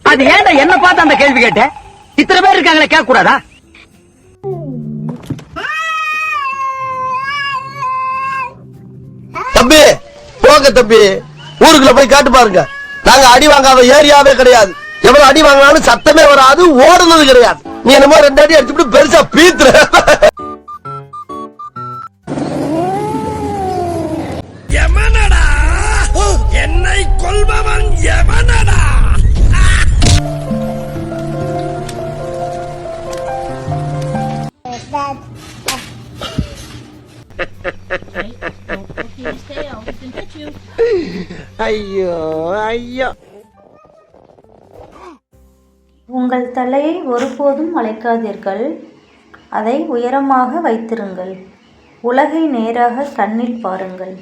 அது ஏன்டா என்ன பார்த்து அந்த கேள்வி கேட்ட? இத்தனை பேர் இருக்காங்களே, கேட்க கூடாதா? தம்பி போங்க தம்பி, ஊருக்குள்ள போய் காட்டு பாருங்க. நாங்க அடி வாங்காத ஏரியாவே கிடையாது. எவ்வளவு அடி வாங்கினாலும் சத்தமே வராது, ஓடுனது கிடையாது. நீ என்னமோ 2 அடி அடிச்சுட்டு பெருசா பீத்துற. எமனடா என்னை கொல்பவன், எமனடா. ஐயோ ஐயோ. உங்கள் தலையை ஒருபோதும் வளைக்காதீர்கள், அதை உயரமாக வைத்திருங்கள். உலகை நேராக கண்ணில் பாருங்கள்.